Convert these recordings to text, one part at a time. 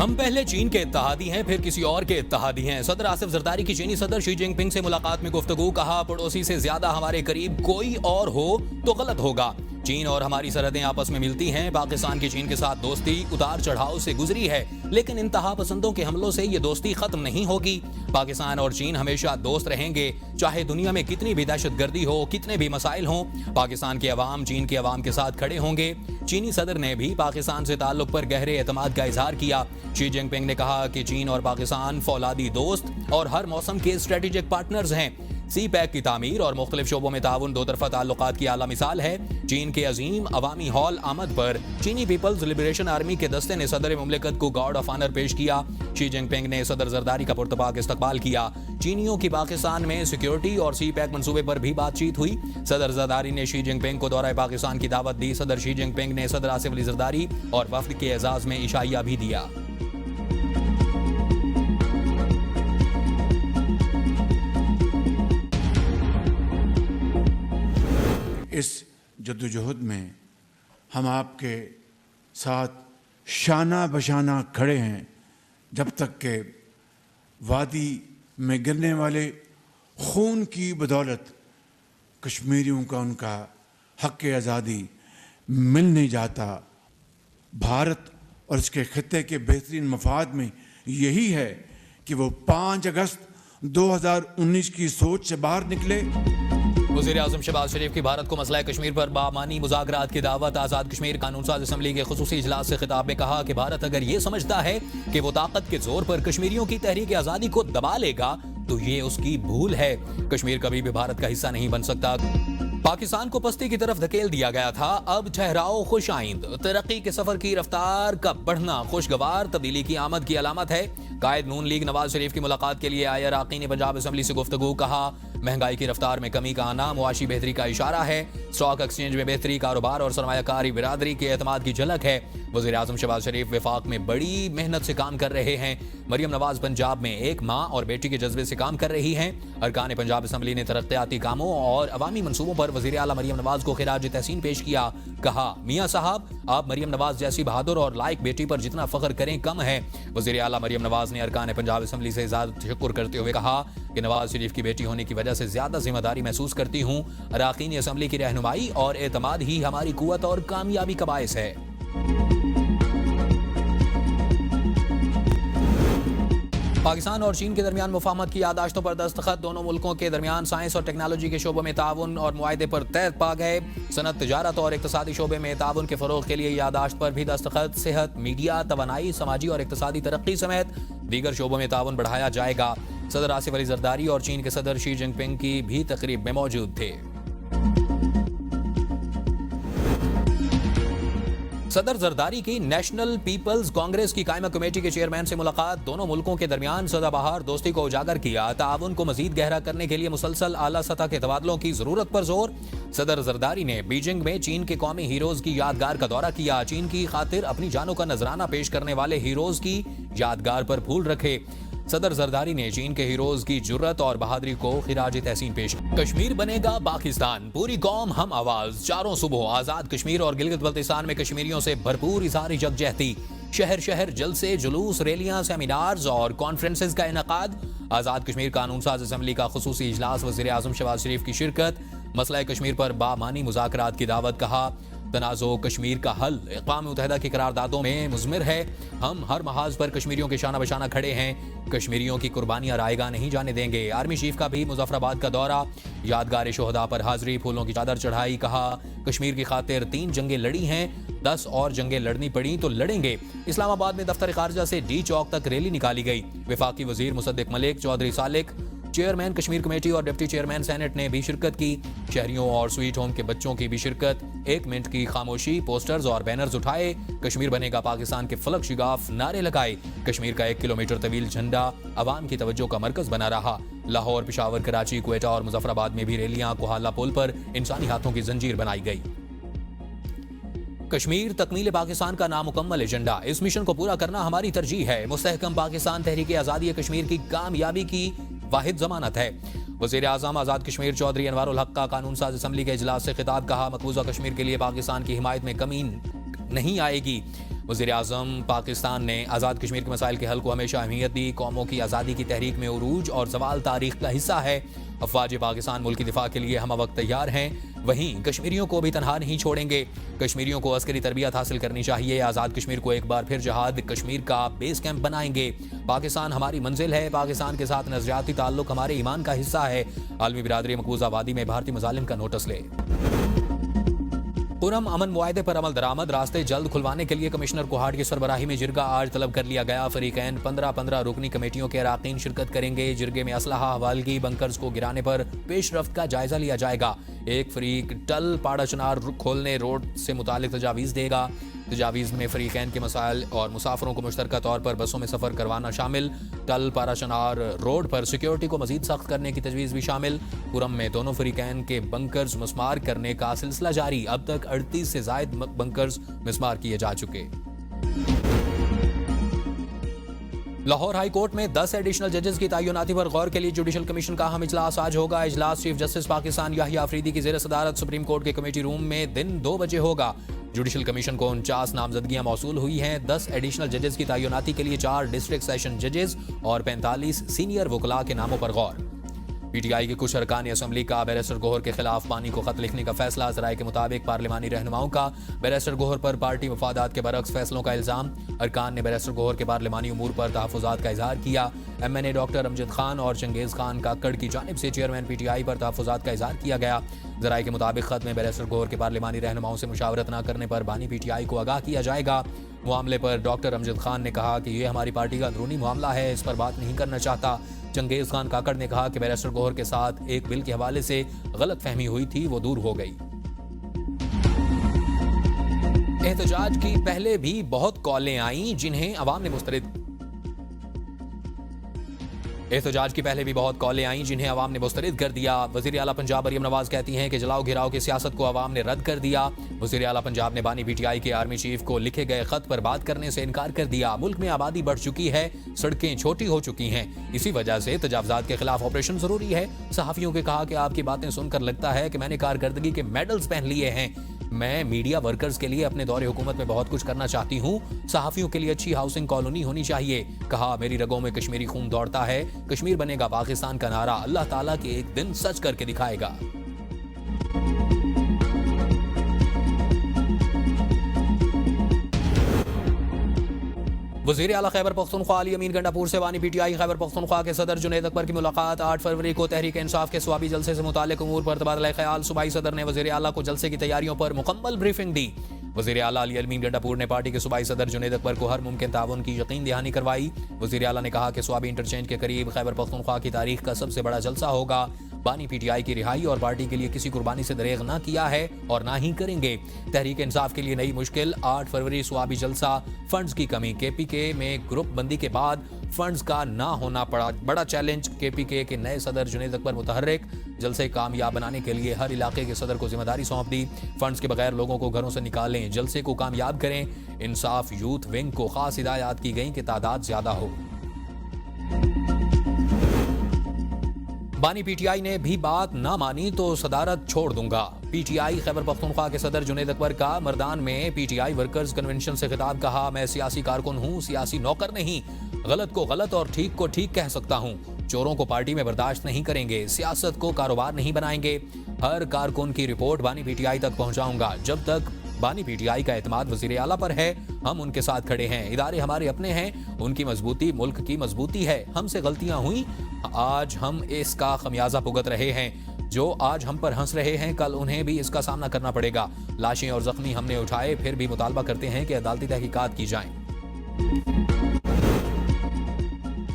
ہم پہلے چین کے اتحادی ہیں پھر کسی اور کے اتحادی ہیں۔ صدر آصف زرداری کی چینی صدر شی جن پنگ سے ملاقات میں گفتگو، کہا پڑوسی سے زیادہ ہمارے قریب کوئی اور ہو تو غلط ہوگا۔ چین اور ہماری سرحدیں آپس میں ملتی ہیں، پاکستان کی چین کے ساتھ دوستی اتار چڑھاؤ سے گزری ہے، لیکن انتہا پسندوں کے حملوں سے یہ دوستی ختم نہیں ہوگی۔ پاکستان اور چین ہمیشہ دوست رہیں گے، چاہے دنیا میں کتنی بھی دہشت گردی ہو، کتنے بھی مسائل ہوں، پاکستان کے عوام چین کے عوام کے ساتھ کھڑے ہوں گے۔ چینی صدر نے بھی پاکستان سے تعلق پر گہرے اعتماد کا اظہار کیا۔ شی جن پنگ نے کہا کہ چین اور پاکستان فولادی دوست اور ہر موسم کے اسٹریٹجک پارٹنرز ہیں۔ سی پیک کی تعمیر اور مختلف شعبوں میں تعاون دو طرفہ تعلقات کی اعلیٰ مثال ہے۔ چین کے عظیم عوامی ہال آمد پر چینی پیپلز لبریشن آرمی کے دستے نے صدر مملکت کو گارڈ آف آنر پیش کیا۔ شی جن پنگ نے صدر زرداری کا پرتپاک استقبال کیا۔ چینیوں کی پاکستان میں سیکیورٹی اور سی پیک منصوبے پر بھی بات چیت ہوئی۔ صدر زرداری نے شی جن پنگ کو دورہ پاکستان کی دعوت دی۔ صدر شی جن پنگ نے صدر آصف علی زرداری اور وفد کے اعزاز میں عشائیہ بھی دیا۔ اس جدوجہد میں ہم آپ کے ساتھ شانہ بشانہ کھڑے ہیں جب تک کہ وادی میں گرنے والے خون کی بدولت کشمیریوں کا ان کا حق آزادی مل نہیں جاتا۔ بھارت اور اس کے خطے کے بہترین مفاد میں یہی ہے کہ وہ 5 اگست 2019 کی سوچ سے باہر نکلے۔ وزیر اعظم شہباز شریف کی بھارت کو مسئلہ کشمیر پر بامعنی مذاکرات کی دعوت۔ آزاد کشمیر قانون ساز اسمبلی کے خصوصی اجلاس سے خطاب میں کہا کہ بھارت اگر یہ سمجھتا ہے کہ وہ طاقت کے زور پر کشمیریوں کی تحریک آزادی کو دبا لے گا تو یہ اس کی بھول ہے۔ کشمیر کبھی بھی بھارت کا حصہ نہیں بن سکتا۔ پاکستان کو پستی کی طرف دھکیل دیا گیا تھا، اب ٹھہراؤ خوش آئند۔ ترقی کے سفر کی رفتار کا بڑھنا خوشگوار تبدیلی کی آمد کی علامت ہے۔ قائد نون لیگ نواز شریف کی ملاقات کے لیے آئے اراکین پنجاب اسمبلی سے گفتگو، کہا مہنگائی کی رفتار میں کمی کا آنا معاشی بہتری کا اشارہ ہے۔ اسٹاک ایکسچینج میں بہتری کاروبار اور سرمایہ کاری برادری کے اعتماد کی جھلک ہے۔ وزیر اعظم شہباز شریف وفاق میں بڑی محنت سے کام کر رہے ہیں۔ مریم نواز پنجاب میں ایک ماں اور بیٹی کے جذبے سے کام کر رہی ہیں۔ ارکان پنجاب اسمبلی نے ترقیاتی کاموں اور عوامی منصوبوں پر وزیر اعلیٰ مریم نواز کو خراج تحسین پیش کیا۔ کہا میاں صاحب آپ مریم نواز جیسی بہادر اور لائق بیٹی پر جتنا فخر کریں کم ہے۔ وزیر اعلیٰ مریم نواز نے ارکان پنجاب اسمبلی سے اظہار تشکر کرتے ہوئے کہا کہ نواز شریف کی بیٹی ہونے کی وجہ سے زیادہ ذمہ داری محسوس کرتی ہوں۔ اراکین اسمبلی کی رہنمائی اور اعتماد ہی ہماری قوت اور کامیابی کا باعث ہے۔ پاکستان اور چین کے درمیان مفاہمت کی یادداشتوں پر دستخط، دونوں ملکوں کے درمیان سائنس اور ٹیکنالوجی کے شعبوں میں تعاون اور معاہدے پر طے پا گئے۔ صنعت، تجارت اور اقتصادی شعبے میں تعاون کے فروغ کے لیے یادداشت پر بھی دستخط۔ صحت، میڈیا، توانائی، سماجی اور اقتصادی ترقی سمیت دیگر شعبوں میں تعاون بڑھایا جائے گا۔ صدر آصف علی زرداری اور چین کے صدر شی جن پنگ کی بھی تقریب میں موجود تھے۔ صدر زرداری کی نیشنل پیپلز کانگریس کی قائمہ کمیٹی کے چیئرمین سے ملاقات، دونوں ملکوں کے درمیان سدا بہار دوستی کو اجاگر کیا۔ تعاون کو مزید گہرا کرنے کے لیے مسلسل اعلیٰ سطح کے تبادلوں کی ضرورت پر زور۔ صدر زرداری نے بیجنگ میں چین کے قومی ہیروز کی یادگار کا دورہ کیا۔ چین کی خاطر اپنی جانوں کا نذرانہ پیش کرنے والے ہیروز کی یادگار پر پھول رکھے۔ صدر زرداری نے چین کے ہیروز کی جرت اور بہادری کو خراج تحسین پیش کیا۔ کشمیر بنے گا پاکستان، پوری قوم ہم آواز، چاروں صبح آزاد کشمیر اور گلگت بلتستان میں کشمیریوں سے بھرپور اظہار یکجہتی۔ شہر شہر جلسے، جلوس، ریلیاں، سیمینارز اور کانفرنسز کا انعقاد۔ آزاد کشمیر قانون ساز اسمبلی کا خصوصی اجلاس، وزیر اعظم شہباز شریف کی شرکت۔ مسئلہ کشمیر پر بامعنی مذاکرات کی دعوت، کہا تنازع کشمیر کا حل اقوام متحدہ کی قراردادوں میں مضمر ہے۔ ہم ہر محاذ پر کشمیریوں کے شانہ بشانہ کھڑے ہیں، کشمیریوں کی قربانیاں رائے گاہ نہیں جانے دیں گے۔ آرمی چیف کا بھی مظفر آباد کا دورہ، یادگار شہداء پر حاضری، پھولوں کی چادر چڑھائی۔ کہا کشمیر کی خاطر 3 جنگیں لڑی ہیں، 10 اور جنگیں لڑنی پڑیں تو لڑیں گے۔ اسلام آباد میں دفتر خارجہ سے ڈی چوک تک ریلی نکالی گئی۔ وفاقی وزیر مصدق ملک، چودھری سالک، چیئرمین کشمیر کمیٹی اور ڈپٹی چیئرمین سینٹ نے بھی شرکت کی۔ شہریوں اور سویٹ ہوم کے بچوں کی بھی شرکت۔ 1 منٹ کی خاموشی، پوسٹرز اور بینرز اٹھائے، کشمیر بنے گا پاکستان کے فلک شگاف نعرے لگائے۔ کشمیر کا 1 کلومیٹر طویل جھنڈا عوام کی توجہ کا مرکز بنا رہا۔ لاہور، پشاور، کراچی، کوئٹہ اور مظفر آباد میں بھی ریلیاں، کوہالہ پل پر انسانی ہاتھوں کی زنجیر بنائی گئی۔ کشمیر تکمیل پاکستان کا نامکمل ایجنڈا، اس مشن کو پورا کرنا ہماری ترجیح ہے۔ مستحکم پاکستان تحریک آزادی کشمیر کی کامیابی کی واحد ضمانت ہے۔ وزیر اعظم آزاد کشمیر چودھری انوار الحق کا قانون ساز اسمبلی کے اجلاس سے خطاب، کہا مقبوضہ کشمیر کے لیے پاکستان کی حمایت میں کمی نہیں آئے گی۔ وزیر اعظم پاکستان نے آزاد کشمیر کے مسائل کے حل کو ہمیشہ اہمیت دی. قوموں کی آزادی کی تحریک میں عروج اور زوال تاریخ کا حصہ ہے. افواج پاکستان ملک کی دفاع کے لیے ہم وقت تیار ہیں. وہیں کشمیریوں کو بھی تنہا نہیں چھوڑیں گے. کشمیریوں کو عسکری تربیت حاصل کرنی چاہیے. آزاد کشمیر کو ایک بار پھر جہاد کشمیر کا بیس کیمپ بنائیں گے. پاکستان ہماری منزل ہے. پاکستان کے ساتھ نظریاتی تعلق ہمارے ایمان کا حصہ ہے. عالمی برادری مقبوضہ وادی میں بھارتی مظالم کا نوٹس لے. پرم امن معاہدے پر عمل درآمد. راستے جلد کھلوانے کے لیے کمشنر کوہاٹ کی سربراہی میں جرگہ آج طلب کر لیا گیا. فریقین 15 رکنی کمیٹیوں کے اراکین شرکت کریں گے. جرگے میں اسلحہ حوالگی بنکرز کو گرانے پر پیش رفت کا جائزہ لیا جائے گا. ایک فریق ٹل پاڑا چنار کھولنے روڈ سے متعلق تجاویز دے گا. تجاویز میں فریقین کے مسائل اور مسافروں کو مشترکہ طور پر بسوں میں سفر کروانا شامل. ٹل پاڑا چنار روڈ پر سیکیورٹی کو مزید سخت کرنے کی تجویز بھی شامل. پورم میں دونوں فریقین کے بنکرز مسمار کرنے کا سلسلہ جاری. اب تک 38 سے زائد بنکرز مسمار کیے جا چکے. لاہور ہائی کورٹ میں 10 ایڈیشنل ججز کی تعیناتی پر غور کے لیے جوڈیشل کمیشن کا اہم اجلاس آج ہوگا. اجلاس چیف جسٹس پاکستان یحییٰ آفریدی کی زیر صدارت سپریم کورٹ کے کمیٹی روم میں دن 2 بجے ہوگا. جوڈیشل کمیشن کو 49 نامزدگیاں موصول ہوئی ہیں. 10 ایڈیشنل ججز کی تعیناتی کے لیے 4 ڈسٹرکٹ سیشن ججز اور 45 سینئر وکلاء کے ناموں پر غور. پی ٹی آئی کے کچھ ارکان اسمبلی کا بیرسٹر گوہر کے خلاف بانی کو خط لکھنے کا فیصلہ. ذرائع کے مطابق پارلیمانی رہنماؤں کا بیرسٹر گوہر پر پارٹی مفادات کے برعکس فیصلوں کا الزام. ارکان نے بیرسٹر گوہر کے پارلیمانی امور پر تحفظات کا اظہار کیا. ایم این اے ڈاکٹر امجد خان اور چنگیز خان کاکڑ کی جانب سے چیئرمین پی ٹی آئی پر تحفظات کا اظہار کیا گیا. ذرائع کے مطابق خط میں بیرسٹر گوہر کے پارلیمانی رہنماؤں سے مشاورت نہ کرنے پر بانی پی ٹی آئی کو آگاہ کیا جائے گا. معاملے پر ڈاکٹر امجد خان نے کہا کہ یہ ہماری پارٹی کا اندرونی معاملہ ہے, اس پر بات نہیں کرنا چاہتا. چنگیز خان کاکڑ نے کہا کہ بیرسٹر گوہر کے ساتھ ایک بل کے حوالے سے غلط فہمی ہوئی تھی, وہ دور ہو گئی. احتجاج کی پہلے بھی بہت کالیں آئیں جنہیں عوام نے مسترد کر دیا. وزیر اعلیٰ پنجاب مریم نواز کہتی ہیں کہ جلاؤ گھراؤ کی سیاست کو عوام نے رد کر دیا. وزیر اعلیٰ پنجاب نے بانی پی ٹی آئی کے آرمی چیف کو لکھے گئے خط پر بات کرنے سے انکار کر دیا. ملک میں آبادی بڑھ چکی ہے, سڑکیں چھوٹی ہو چکی ہیں, اسی وجہ سے تجاوزات کے خلاف آپریشن ضروری ہے. صحافیوں کے کہا کہ آپ کی باتیں سن کر لگتا ہے کہ میں نے کارکردگی کے میڈلز پہن لیے ہیں. میں میڈیا ورکرز کے لیے اپنے دور حکومت میں بہت کچھ کرنا چاہتی ہوں. صحافیوں کے لیے اچھی ہاؤسنگ کالونی ہونی چاہیے. کہا میری رگوں میں کشمیری خون دوڑتا ہے. کشمیر بنے گا پاکستان کا نعرہ اللہ تعالیٰ کے ایک دن سچ کر کے دکھائے گا. وزیر اعلیٰ خیبر پختونخوا علی امین گنڈا پور سے بانی P T I Khyber Pakhtunkhwa کے صدر جنید اکبر کی ملاقات. 8 فروری کو تحریک انصاف کے سوابی جلسے سے متعلق امور پر تبادلہ خیال. صوبائی صدر نے وزیر اعلیٰ کو جلسے کی تیاریوں پر مکمل بریفنگ دی. وزیر اعلیٰ علی امین گنڈا پور نے پارٹی کے صوبائی صدر جنید اکبر کو ہر ممکن تعاون کی یقین دہانی کروائی. وزیر اعلیٰ نے کہا کہ سوابی انٹرچینج کے قریب خیبر پختونخوا کی تاریخ کا سب سے بڑا جلسہ ہوگا. بانی پی ٹی آئی کی رہائی اور پارٹی کے لیے کسی قربانی سے دریغ نہ کیا ہے اور نہ ہی کریں گے. تحریک انصاف کے لیے نئی مشکل. 8 فروری سوابی جلسہ. فنڈز کی کمی. کے پی کے میں گروپ بندی کے بعد فنڈز کا نہ ہونا پڑا بڑا چیلنج. کے پی کے نئے صدر جنید اکبر متحرک. جلسے کامیاب بنانے کے لیے ہر علاقے کے صدر کو ذمہ داری سونپ دی. فنڈز کے بغیر لوگوں کو گھروں سے نکالیں, جلسے کو کامیاب کریں. انصاف یوتھ ونگ کو خاص ہدایات کی گئیں کہ تعداد زیادہ ہو. بانی پی ٹی آئی نے بھی بات نہ مانی تو صدارت چھوڑ دوں گا. P T I Khyber Pakhtunkhwa کے صدر جنید اکبر کا مردان میں P T I workers convention سے خطاب. کہا میں سیاسی کارکن ہوں, سیاسی نوکر نہیں. غلط کو غلط اور ٹھیک کو ٹھیک کہہ سکتا ہوں. چوروں کو پارٹی میں برداشت نہیں کریں گے. سیاست کو کاروبار نہیں بنائیں گے. ہر کارکن کی رپورٹ بانی پی ٹی آئی تک پہنچاؤں گا. جب تک بانی پی ٹی آئی کا اعتماد وزیر اعلیٰ پر ہے ہم ان کے ساتھ کھڑے ہیں. ادارے ہمارے اپنے ہیں, ان کی مضبوطی ملک کی مضبوطی ہے. ہم سے غلطیاں ہوئیں, آج ہم اس کا خمیازہ بھگت رہے ہیں. جو آج ہم پر ہنس رہے ہیں کل انہیں بھی اس کا سامنا کرنا پڑے گا. لاشیں اور زخمی ہم نے اٹھائے, پھر بھی مطالبہ کرتے ہیں کہ عدالتی تحقیقات کی جائیں.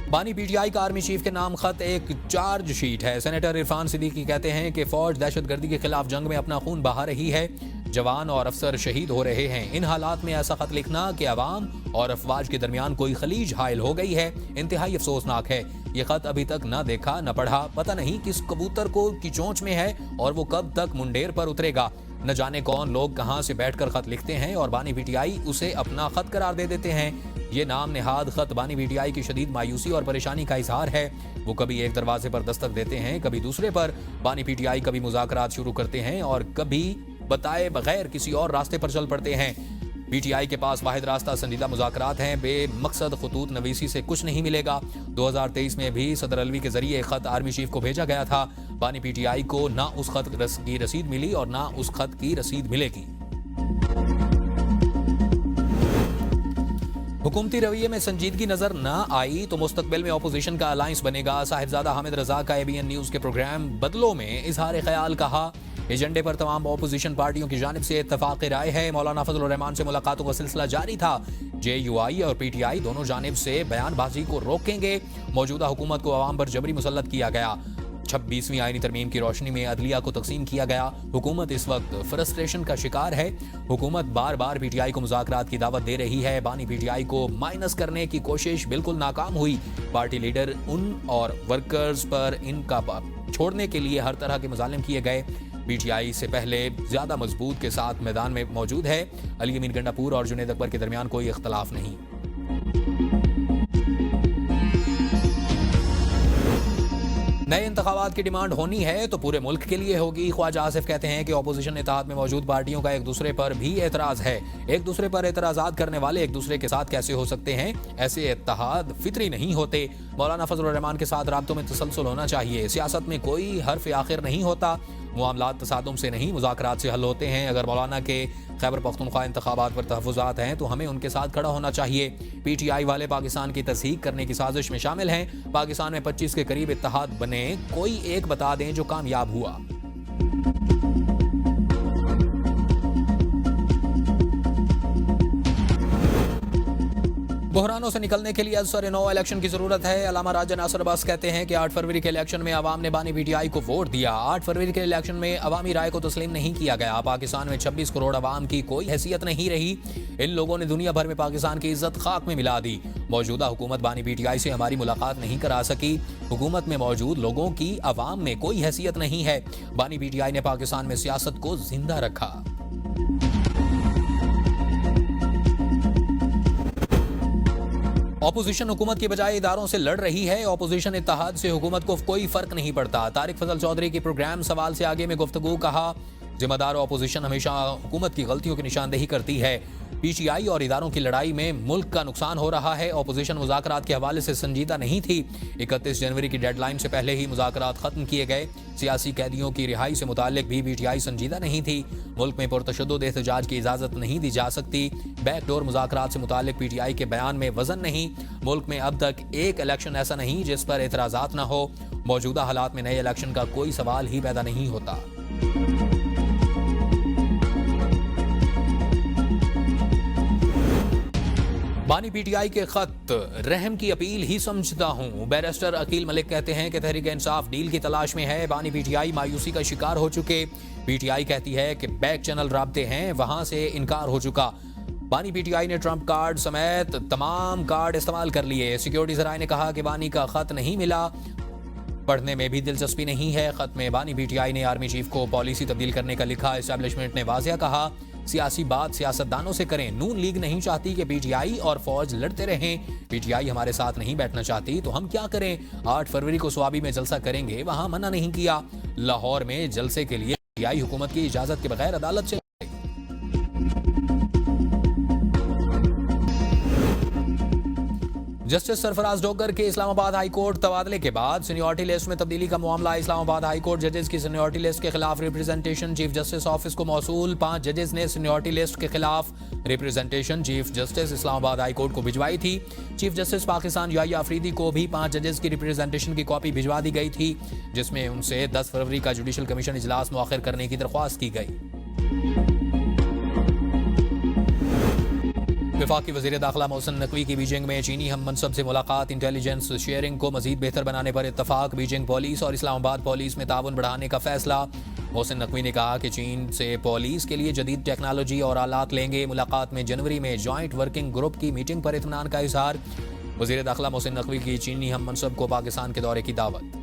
بانی پی ٹی آئی کا آرمی چیف کے نام خط ایک چارج شیٹ ہے. سینیٹر عرفان صدیقی کہتے ہیں کہ فوج دہشت گردی کے خلاف جنگ میں اپنا خون بہا رہی ہے. جوان اور افسر شہید ہو رہے ہیں. ان حالات میں ایسا خط لکھنا کہ عوام اور افواج کے درمیان کوئی خلیج حائل ہو گئی ہے انتہائی افسوسناک ہے. یہ خط ابھی تک نہ دیکھا نہ پڑھا. پتہ نہیں کس کبوتر کو کی چونچ میں ہے اور وہ کب تک منڈیر پر اترے گا. نہ جانے کون لوگ کہاں سے بیٹھ کر خط لکھتے ہیں اور بانی پی ٹی آئی اسے اپنا خط قرار دے دیتے ہیں. یہ نام نہاد خط بانی پی ٹی آئی کی شدید مایوسی اور پریشانی کا اظہار ہے. وہ کبھی ایک دروازے پر دستک دیتے ہیں, کبھی دوسرے پر. بانی پی ٹی آئی کبھی مذاکرات شروع کرتے ہیں اور کبھی بتائے بغیر کسی اور راستے پر چل پڑتے ہیں. PTI کے پاس واحد راستہ سنجیدہ مذاکرات ہیں، بے مقصد خطوط نویسی سے کچھ نہیں ملے گا۔ 2023 میں بھی صدر الوی کے ذریعے ایک خط آرمی چیف کو بھیجا گیا تھا۔ بانی PTI کو نہ اس خط کی رسید ملی اور نہ اس خط کی رسید ملے گی۔ حکومتی رویے میں سنجیدگی نظر نہ آئی تو مستقبل میں اپوزیشن کا الائنس بنے گا۔ صاحبزادہ حامد رضا کا ABN نیوز کے پروگرام بدلوں میں اظہار خیال کہا۔ ایجنڈے پر تمام اپوزیشن پارٹیوں کی جانب سے اتفاق رائے ہے۔ مولانا فضل الرحمان سے ملاقاتوں کا سلسلہ جاری تھا۔ JUI اور PTI دونوں جانب سے بیان بازی کو روکیں گے۔ موجودہ حکومت کو عوام پر جبری مسلط کیا گیا۔ 26ویں آئینی ترمیم کی روشنی میں عدلیہ کو تقسیم کیا گیا۔ حکومت اس وقت فرسٹریشن کا شکار ہے۔ حکومت بار بار PTI کو مذاکرات کی دعوت دے رہی ہے۔ بانی PTI کو مائنس کرنے کی کوشش بالکل ناکام ہوئی۔ پارٹی لیڈر ان اور ورکرز پر ان کا چھوڑنے کے لیے ہر طرح کے مظالم کیے گئے۔ PTI سے پہلے زیادہ مضبوط کے ساتھ میدان میں موجود ہے۔ علی امین گنڈا پور اور جنید اکبر کے درمیان کوئی اختلاف نہیں۔ نئے انتخابات کی ڈیمانڈ ہونی ہے تو پورے ملک کے لیے ہوگی۔ خواجہ آصف کہتے ہیں کہ اپوزیشن اتحاد میں موجود پارٹیوں کا ایک دوسرے پر بھی اعتراض ہے۔ ایک دوسرے پر اعتراضات کرنے والے ایک دوسرے کے ساتھ کیسے ہو سکتے ہیں؟ ایسے اتحاد فطری نہیں ہوتے۔ مولانا فضل الرحمان کے ساتھ رابطوں میں تسلسل ہونا چاہیے۔ سیاست میں کوئی حرف آخر نہیں ہوتا۔ معاملات تصادم سے نہیں، مذاکرات سے حل ہوتے ہیں۔ اگر مولانا کے خیبر پختونخوا انتخابات پر تحفظات ہیں تو ہمیں ان کے ساتھ کھڑا ہونا چاہیے۔ PTI والے پاکستان کی تصحیح کرنے کی سازش میں شامل ہیں۔ پاکستان میں 25 کے قریب اتحاد بنے، کوئی ایک بتا دیں جو کامیاب ہوا۔ بحرانوں سے نکلنے کے لیے ازسر نو الیکشن کی ضرورت ہے۔ علامہ راجہ ناصر عباس کہتے ہیں کہ 8 فروری کے الیکشن میں عوام نے بانی PTI کو ووٹ دیا۔ 8 فروری کے الیکشن میں عوامی رائے کو تسلیم نہیں کیا گیا۔ پاکستان میں 26 کروڑ عوام کی کوئی حیثیت نہیں رہی۔ ان لوگوں نے دنیا بھر میں پاکستان کی عزت خاک میں ملا دی۔ موجودہ حکومت بانی PTI سے ہماری ملاقات نہیں کرا سکی۔ حکومت میں موجود لوگوں کی عوام میں کوئی حیثیت نہیں ہے۔ بانی PTI نے پاکستان میں سیاست کو زندہ رکھا۔ اپوزیشن حکومت کی بجائے اداروں سے لڑ رہی ہے۔ اپوزیشن اتحاد سے حکومت کو کوئی فرق نہیں پڑتا۔ طارق فضل چودھری کی پروگرام سوال سے آگے میں گفتگو کہا، ذمہ دار اپوزیشن ہمیشہ حکومت کی غلطیوں کی نشاندہی کرتی ہے۔ PTI اور اداروں کی لڑائی میں ملک کا نقصان ہو رہا ہے۔ اپوزیشن مذاکرات کے حوالے سے سنجیدہ نہیں تھی۔ 31 جنوری کی ڈیڈ لائن سے پہلے ہی مذاکرات ختم کیے گئے۔ سیاسی قیدیوں کی رہائی سے متعلق بھی PTI سنجیدہ نہیں تھی۔ ملک میں پرتشدد احتجاج کی اجازت نہیں دی جا سکتی۔ بیک ڈور مذاکرات سے متعلق PTI کے بیان میں وزن نہیں۔ ملک میں اب تک ایک الیکشن ایسا نہیں جس پر اعتراضات نہ ہو۔ موجودہ حالات میں نئے الیکشن کا کوئی سوال ہی پیدا نہیں ہوتا۔ بانی PTI کے خط رحم کی اپیل ہی سمجھتا ہوں۔ بیرسٹر عقیل ملک کہتے ہیں کہ تحریک انصاف ڈیل کی تلاش میں ہے۔ بانی PTI مایوسی کا شکار ہو چکے۔ PTI کہتی ہے کہ بیک چینل رابطے ہیں، وہاں سے انکار ہو چکا۔ بانی PTI نے ٹرمپ کارڈ سمیت تمام کارڈ استعمال کر لیے۔ سیکیورٹی ذرائع نے کہا کہ بانی کا خط نہیں ملا، پڑھنے میں بھی دلچسپی نہیں ہے۔ خط میں بانی PTI نے آرمی چیف کو پالیسی تبدیل کرنے کا لکھا۔ اسٹیبلشمنٹ نے واضح کہا سیاسی بات سیاستدانوں سے کریں۔ نون لیگ نہیں چاہتی کہ PTI اور فوج لڑتے رہیں۔ PTI ہمارے ساتھ نہیں بیٹھنا چاہتی تو ہم کیا کریں؟ 8 فروری کو سوابی میں جلسہ کریں گے، وہاں منع نہیں کیا۔ لاہور میں جلسے کے لیے PTI حکومت کی اجازت کے بغیر عدالت چلی گئی۔ جسٹس سرفراز ڈوگر کے اسلام آباد ہائی کورٹ تبادلے کے بعد سینیورٹی لسٹ میں تبدیلی کا معاملہ۔ اسلام آباد ہائی کورٹ ججز کی سینیورٹی لسٹ کے خلاف ریپرزنٹیشن چیف جسٹس آفس کو موصول۔ 5 ججز نے سینیورٹی لسٹ کے خلاف ریپرزنٹیشن چیف جسٹس اسلام آباد ہائی کورٹ کو بھجوائی تھی۔ چیف جسٹس پاکستان یحییٰ آفریدی کو بھی 5 ججز کی ریپرزنٹیشن کی کاپی بھجوا دی گئی تھی، جس میں ان سے 10 فروری کا جوڈیشل کمیشن اجلاس مؤخر کرنے کی درخواست کی گئی۔ وفاقی وزیر داخلہ محسن نقوی کی بیجنگ میں چینی ہم منصب سے ملاقات۔ انٹیلیجنس شیئرنگ کو مزید بہتر بنانے پر اتفاق۔ بیجنگ پولیس اور اسلام آباد پولیس میں تعاون بڑھانے کا فیصلہ۔ محسن نقوی نے کہا کہ چین سے پولیس کے لیے جدید ٹیکنالوجی اور آلات لیں گے۔ ملاقات میں جنوری میں جوائنٹ ورکنگ گروپ کی میٹنگ پر اطمینان کا اظہار۔ وزیر داخلہ محسن نقوی کی چینی ہم منصب کو پاکستان کے دورے کی دعوت۔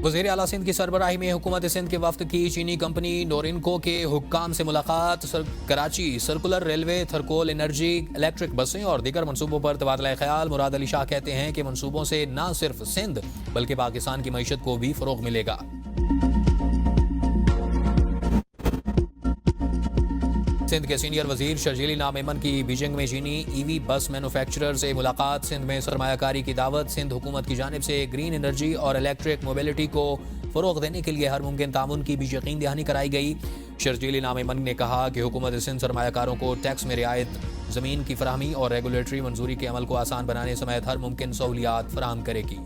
وزیر اعلیٰ سندھ کی سربراہی میں حکومت سندھ کے وفد کی چینی کمپنی نورنکو کے حکام سے ملاقات۔ Karachi circular railway, Thar coal energy, electric بسیں اور دیگر منصوبوں پر تبادلہ خیال۔ مراد علی شاہ کہتے ہیں کہ منصوبوں سے نہ صرف سندھ بلکہ پاکستان کی معیشت کو بھی فروغ ملے گا۔ سندھ کے سینئر وزیر شرجیلی نام ایمن کی بیجنگ میں چینی ای وی بس مینوفیکچرر سے ملاقات، سندھ میں سرمایہ کاری کی دعوت، سندھ حکومت کی جانب سے گرین انرجی اور الیکٹرک موبلٹی کو فروغ دینے کے لیے ہر ممکن تعاون کی بھی یقین دہانی کرائی گئی۔ شرجیلی نام ایمن نے کہا کہ حکومت سندھ سرمایہ کاروں کو ٹیکس میں رعایت، زمین کی فراہمی اور ریگولیٹری منظوری کے عمل کو آسان بنانے سمیت ہر ممکن سہولیات فراہم کرے گی۔